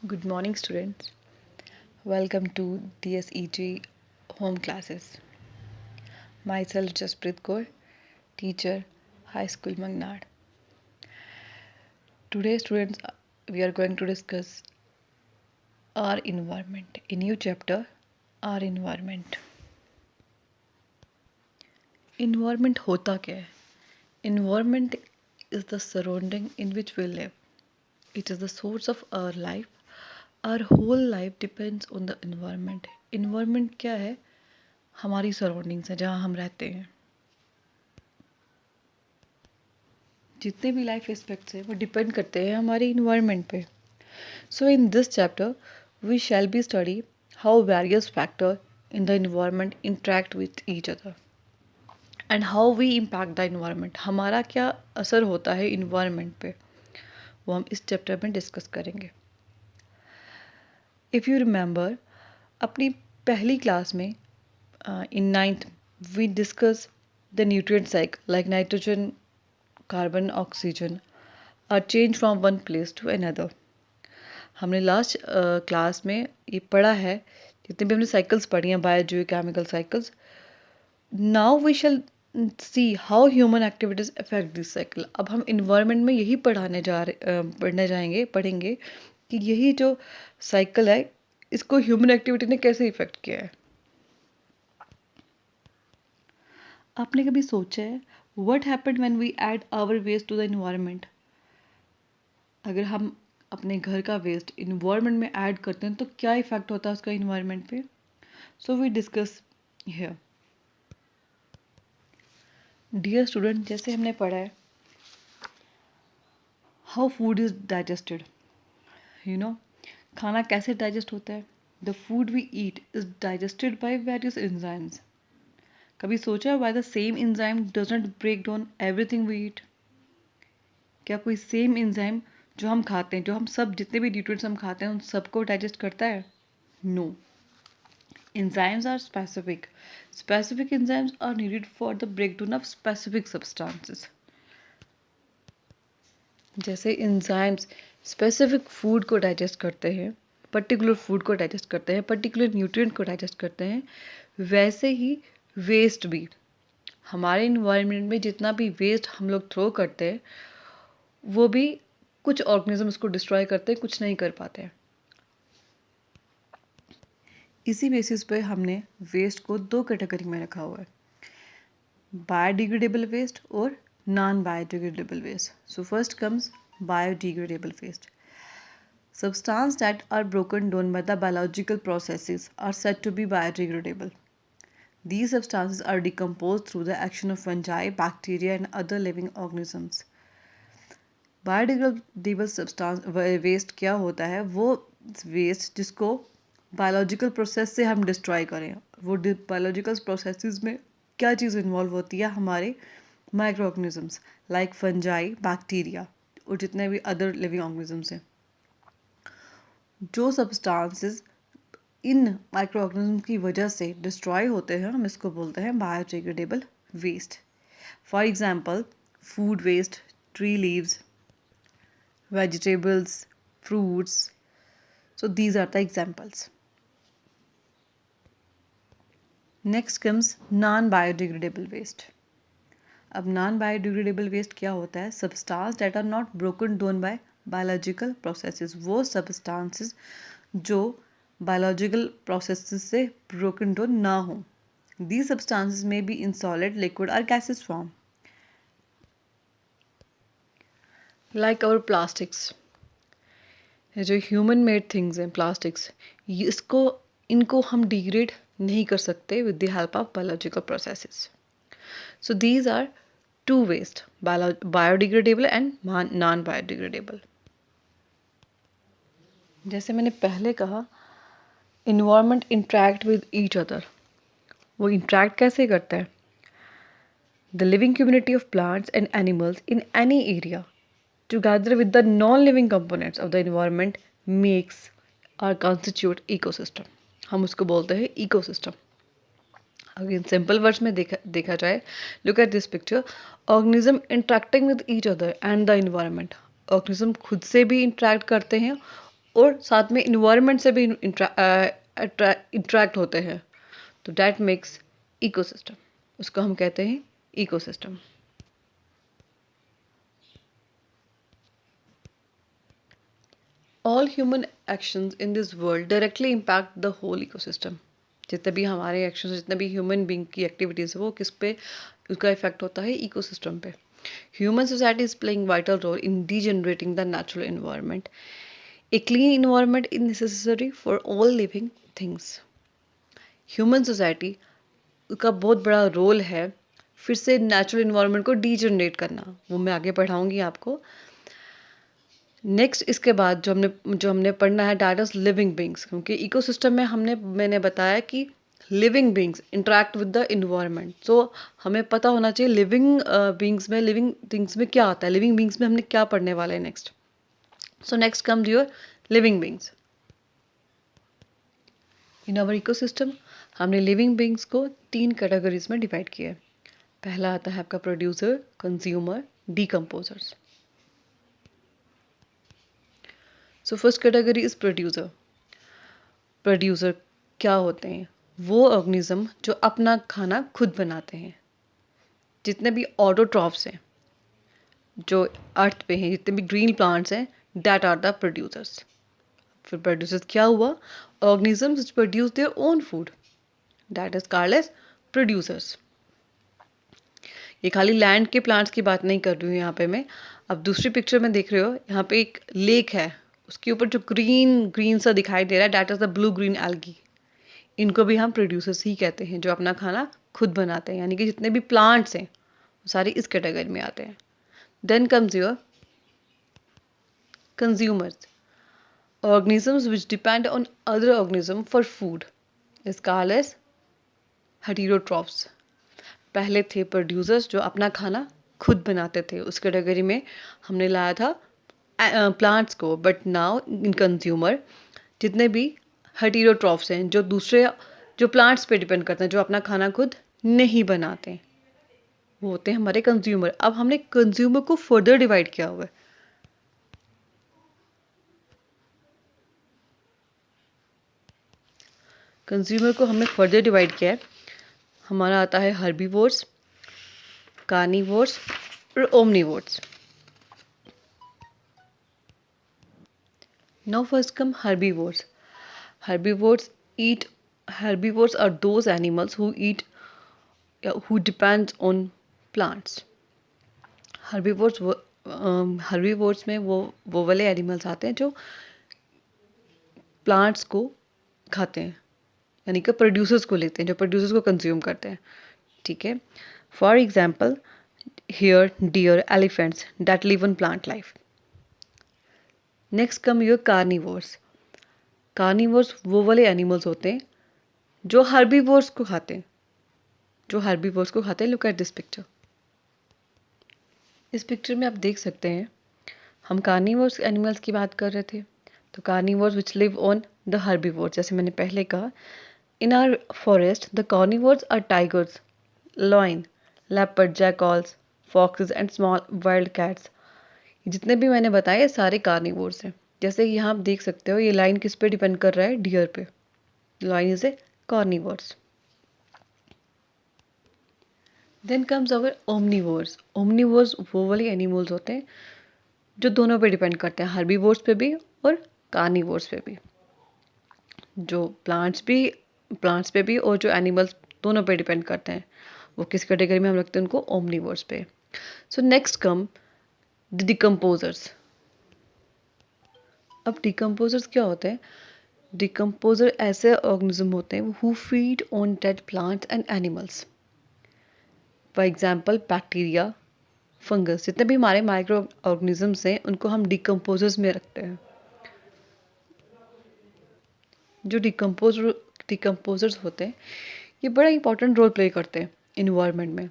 Good morning, students. Welcome to DSEG home classes. Myself, Jasprit Kaur, teacher, High School Mangnad. Today, students, we are going to discuss our environment. A new chapter, our environment. Environment होता क्या है? Environment is the surrounding in which we live. It is the source of our life. Our whole life depends on the environment. Environment क्या है? हमारी surroundings है जहाँ हम रहते हैं. जितने भी लाइफ एस्पेक्ट्स हैं वो डिपेंड करते हैं हमारे इन्वायरमेंट पे. So in this chapter we shall be study how various factor in the environment interact with each other and how we impact the environment. हमारा क्या असर होता है इन्वायरमेंट पे, वो हम इस चैप्टर में डिस्कस करेंगे. इफ़ यू रिमेंबर, अपनी पहली क्लास में in ninth we discuss the nutrient cycle like nitrogen, carbon, oxygen are change from one place to another. हमने लास्ट क्लास में ये पढ़ा है, जितने भी हमने साइकिल्स पढ़ी हैं, biochemical cycles. Now we shall see how human activities affect this cycle. अब हम इन्वायरमेंट में यही पढ़ेंगे कि यही जो साइकिल है इसको ह्यूमन एक्टिविटी ने कैसे इफेक्ट किया है. आपने कभी सोचा है what happened when we add our waste to the environment? अगर हम अपने घर का वेस्ट इन्वायरमेंट में ऐड करते हैं तो क्या इफेक्ट होता है उसका इन्वायरमेंट पे. So we discuss here. Dear student, जैसे हमने पढ़ा है हाउ फूड इज डाइजेस्टेड. खाना कैसे डाइजेस्ट होता है? The food we eat is digested by various enzymes. कभी सोचा है why the same enzyme does not break down everything we eat? क्या कोई सेम एंजाइम जो हम खाते हैं, जो हम सब जितने भी न्यूट्रिएंट्स हम खाते हैं उन सबको डाइजेस्ट करता है? No. Enzymes are specific. Specific enzymes are needed for the breakdown of specific substances. जैसे enzymes specific food को digest करते हैं, particular food को digest करते हैं, particular nutrient को digest करते हैं, वैसे ही waste भी. हमारे environment में जितना भी waste हम लोग throw करते हैं वो भी कुछ organisms को destroy करते हैं, कुछ नहीं कर पाते हैं. इसी बेसिस पे हमने वेस्ट को दो कैटेगरी में रखा हुआ है, बायोडिग्रेडेबल वेस्ट और non biodegradable waste. So first comes biodegradable waste. Substances that are broken down by the biological processes are said to be biodegradable. These substances are decomposed through the action of fungi, bacteria and other living organisms. Biodegradable substance waste क्या होता है? वो waste जिसको biological process से हम destroy करें. वो biological processes में क्या चीज़ इन्वॉल्व होती है? हमारे micro organisms like fungi, bacteria और जितने भी अदर लिविंग ऑर्गेनिजम्स हैं. जो सब्सटेंसेस इन माइक्रो ऑर्गेनिज्म की वजह से डिस्ट्रॉय होते हैं हम इसको बोलते हैं biodegradable waste. For example food waste, tree leaves, vegetables, fruits. So these are the examples. Next comes non-biodegradable waste. अब non-biodegradable waste क्या होता है? Substances that are not broken down by biological processes. वो substances जो biological processes से broken down ना हो. These substances may be in solid, liquid or gaseous form. Like our plastics. जो ह्यूमन मेड थिंग्स हैं प्लास्टिक्स, इनको हम degrade नहीं कर सकते with the help of biological processes. So these are two waste, biodegradable and non biodegradable. जैसे मैंने पहले कहा, environment interact with each other. वो इंटरेक्ट कैसे करता है? The living community of plants and animals in any area together with the non-living components of the environment makes or constitute ecosystem. हम उसको बोलते हैं ecosystem. अगर सिंपल वर्ड्स में देखा जाए, look at this picture. Organism interacting with each other and the environment. Organism खुद से भी interact करते हैं और साथ में इन्वायरमेंट से भी इंटरेक्ट होते हैं, तो डैट मेक्स इकोसिस्टम, उसको हम कहते हैं ecosystem. All human actions in this world directly impact the whole ecosystem. जितने भी हमारे एक्शंस, जितने भी ह्यूमन बीइंग की एक्टिविटीज़ है वो किस पे उसका इफेक्ट होता है, इकोसिस्टम पे। Human society is playing vital role in degenerating the natural environment. A clean environment is necessary for all living things. Human society का बहुत बड़ा रोल है फिर से नेचुरल एनवायरनमेंट को डीजनरेट करना, वो मैं आगे पढ़ाऊंगी आपको। नेक्स्ट इसके बाद जो हमने पढ़ना है डैट इज लिविंग बींग्स, क्योंकि इकोसिस्टम में मैंने बताया कि living beings interact with the environment, so हमें पता होना चाहिए लिविंग बींग्स में, लिविंग थिंग्स में क्या आता है, लिविंग बींग्स में हमने क्या पढ़ने वाला है next. So next comes your living beings. In our ecosystem हमने लिविंग बींग्स को 3 कैटेगरीज में डिवाइड किया है। पहला आता है आपका producer, consumer, decomposers. So first category is producer. Producer क्या होते हैं? वो ऑर्गेनिज्म जो अपना खाना खुद बनाते हैं। जितने भी ऑटोट्रॉफ्स हैं जो अर्थ पे हैं, जितने भी ग्रीन प्लांट्स हैं, दैट आर द प्रोड्यूसर्स। फिर प्रोड्यूसर्स क्या हुआ? Organisms which produce their own food, that is called as producers. ये खाली लैंड के प्लांट्स की बात नहीं कर रही हूँ यहाँ पे मैं। अब दूसरी पिक्चर में देख रहे हो, यहाँ पे एक लेक है, उसके ऊपर जो ग्रीन ग्रीन सा दिखाई दे रहा है, that is the blue green algae. इनको भी हम प्रोड्यूसर्स ही कहते हैं, जो अपना खाना खुद बनाते हैं, यानी कि जितने भी प्लांट्स हैं वो सारे इस कैटेगरी में आते हैं। Then comes your consumers. Organisms which depend on other organism for food is called as heterotrophs. पहले थे प्रोड्यूसर्स जो अपना खाना खुद बनाते थे, उस कैटेगरी में हमने लाया था प्लांट्स को। बट नाउ इन कंज्यूमर जितने भी हेटेरोट्रॉफ्स हैं जो प्लांट्स पे डिपेंड करते हैं, जो अपना खाना खुद नहीं बनाते, वो होते हैं हमारे कंज्यूमर। अब हमने कंज्यूमर को फर्दर डिवाइड किया हुआ है। कंज्यूमर को हमने फर्दर डिवाइड किया है। हमारा आता है हर्बीवोर्स, कार्निवोर्स और omnivores. Now first come herbivores. Herbivores are those animals who depends on plants. Herbivores में वो वाले एनिमल्स आते हैं जो प्लांट्स को खाते हैं, यानी कि प्रोड्यूसर्स को लेते हैं, जो प्रोड्यूसर्स को कंज्यूम करते हैं। ठीक है, for example here deer, elephants that live on plant life. Next come your carnivores. Carnivores वो वाले एनिमल्स होते हैं जो हर्बीवोर्स को खाते हैं, लुक एट दिस पिक्चर। इस पिक्चर में आप देख सकते हैं, हम कार्निवोर्स एनिमल्स की बात कर रहे थे, तो carnivores which live on the herbivores, जैसे मैंने पहले कहा। In our forest the carnivores are tigers, lion, leopard, jackals, foxes and small wild cats. जितने भी मैंने बताए सारे कार्निवोर्स हैं। जैसे यहाँ आप देख सकते हो, ये लाइन किस पे डिपेंड कर रहा है? डियर पे। Lion is a carnivores. Then comes our omnivores. Omnivores वो वाले एनिमल्स होते हैं जो दोनों पे डिपेंड करते हैं, हर्बीवोर्स पे भी और कार्निवोर्स पे भी। जो प्लांट्स पे भी और जो एनिमल्स दोनों पे डिपेंड करते हैं, वो किस कैटेगरी में हम रखते हैं? उनको ओमनिवोर्स पे। So next come the decomposers. अब डिकम्पोजर्स क्या होते हैं? डिकम्पोजर ऐसे ऑर्गेनिज्म होते हैं who feed on dead plants and animals. For example bacteria, fungus, जितने भी हमारे माइक्रो ऑर्गेनिजम्स हैं उनको हम डिकम्पोजर्स में रखते हैं। जो डिकम्पोजर्स होते हैं ये बड़ा इंपॉर्टेंट रोल प्ले करते हैं इन्वायरमेंट में।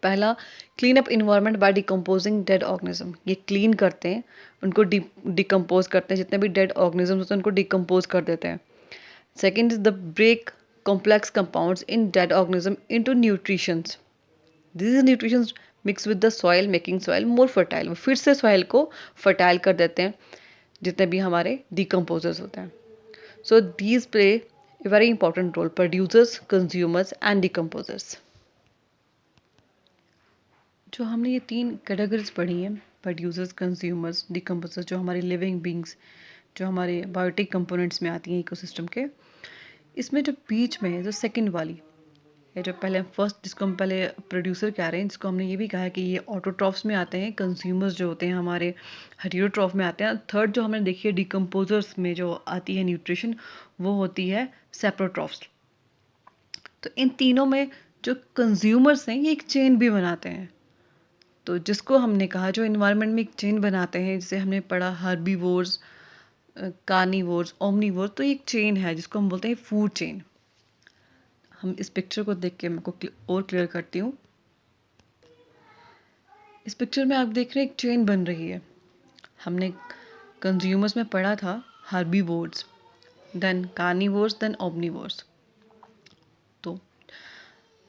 पहला, clean up environment by decomposing dead organism. ये क्लीन करते हैं, उनको डिकम्पोज करते हैं, जितने भी डेड ऑर्गेनिज्म होते हैं उनको डिकम्पोज कर देते हैं। Second is the break complex compounds in dead organism into nutritions. This nutritions mix with the soil making soil more fertile. वो फिर से सॉइल को फर्टाइल कर देते हैं। जितने भी हमारे डिकम्पोजर्स होते हैं. So these play a very important role: producers, consumers and decomposers. जो हमने ये 3 कैटेगरीज पढ़ी हैं, प्रोड्यूसर्स, कंज्यूमर्स, डिकम्पोजर्स, जो हमारी लिविंग बींग्स, जो हमारे बायोटिक कंपोनेंट्स में आती हैं इकोसिस्टम के, इसमें जो बीच में है, जो सेकंड वाली है, जो पहले फर्स्ट जिसको हम पहले प्रोड्यूसर कह रहे हैं, जिसको हमने ये भी कहा है कि ये ऑटोट्रॉफ्स में आते हैं, कंज्यूमर्स जो होते हैं हमारे हेटेरोट्रॉफ में आते हैं. थर्ड जो हमने देखी है डिकम्पोजर्स में जो आती है न्यूट्रिशन, वो होती है सेप्रोट्रॉफ्स. तो इन तीनों में जो कंज्यूमर्स हैं ये एक चेन भी बनाते हैं. तो जिसको हमने कहा जो इन्वायरमेंट में एक चेन बनाते हैं, जैसे हमने पढ़ा हर्बीवोर्स, कार्निवोर्स, ओमनीवोर्स, तो ये एक चेन है जिसको हम बोलते हैं फूड चेन. हम इस पिक्चर को देख के मैं को और क्लियर करती हूँ. इस पिक्चर में आप देख रहे हैं एक चेन बन रही है. हमने कंज्यूमर्स में पढ़ा था herbivores, then carnivores, then omnivores. तो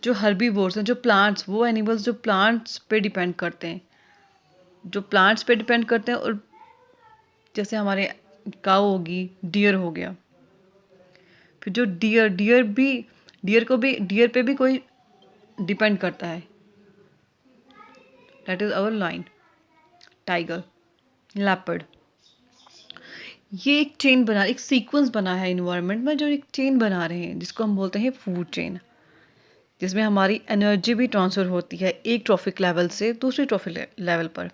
जो हर्बीवोर्स हैं, जो प्लांट्स, वो एनिमल्स जो प्लांट्स पे डिपेंड करते हैं, जो प्लांट्स पे डिपेंड करते हैं, और जैसे हमारे काऊ होगी, डियर हो गया. फिर जो डियर पे भी कोई डिपेंड करता है, that is our lion, tiger, leopard. ये एक चेन बना, एक सीक्वेंस बना है इन्वायरमेंट में, जो एक चेन बना रहे हैं जिसको हम बोलते हैं फूड चेन, जिसमें हमारी एनर्जी भी ट्रांसफ़र होती है एक ट्रॉफिक लेवल से दूसरे ट्रॉफिक लेवल पर.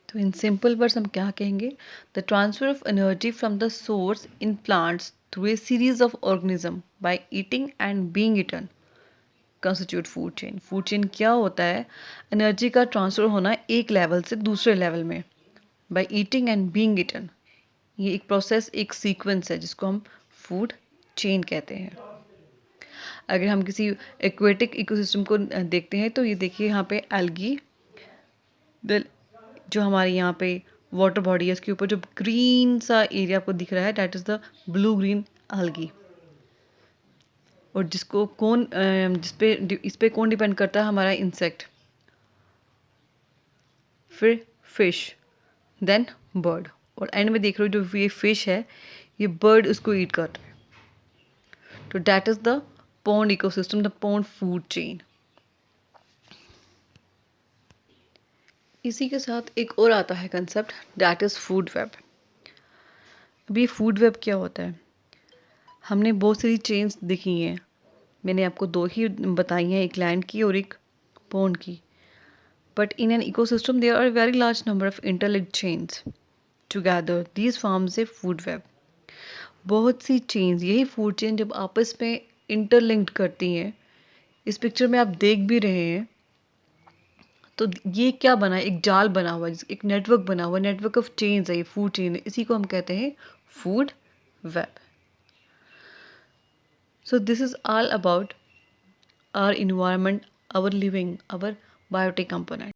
तो इन सिंपल वर्ड्स हम क्या कहेंगे? The transfer of energy from the source in plants through a series of organism by eating and being eaten constitute food chain. Food chain क्या होता है? एनर्जी का ट्रांसफर होना एक लेवल से दूसरे लेवल में by eating and being eaten. ये एक प्रोसेस, एक सीक्वेंस है जिसको हम फूड चेन कहते हैं. अगर हम किसी एक्वेटिक इकोसिस्टम को देखते हैं तो ये देखिए यहाँ पे एल्गी, जो हमारे यहाँ पे वाटर बॉडी है, इसके ऊपर जो ग्रीन सा एरिया आपको दिख रहा है, that is the blue green algae. और जिसको कौन इस पे कौन डिपेंड करता है? हमारा इंसेक्ट, फिर फिश, देन बर्ड, और एंड में देख रहे हो जो ये फिश है, ये बर्ड उसको ईट कर रहा है. तो that is the pond ecosystem, the pond food chain. इसी के साथ एक और आता है concept, that is food web. अभी फूड वेब क्या होता है? हमने बहुत सारी चेन्स देखी हैं, मैंने आपको 2 ही बताई हैं, एक लैंड की और एक पॉन्ड की. But in an ecosystem there are very large number of interlinked chains together, these forms a food web. बहुत सी चेन्स, यही फूड चेन जब आपस में इंटरलिंक्ड करती हैं, इस पिक्चर में आप देख भी रहे हैं, तो ये क्या बना है? एक जाल बना हुआ है, एक नेटवर्क बना हुआ है, नेटवर्क ऑफ चेन्स है ये फूड चेन. इसी को हम कहते हैं food web. So this is all about our environment, our living, our biotic component.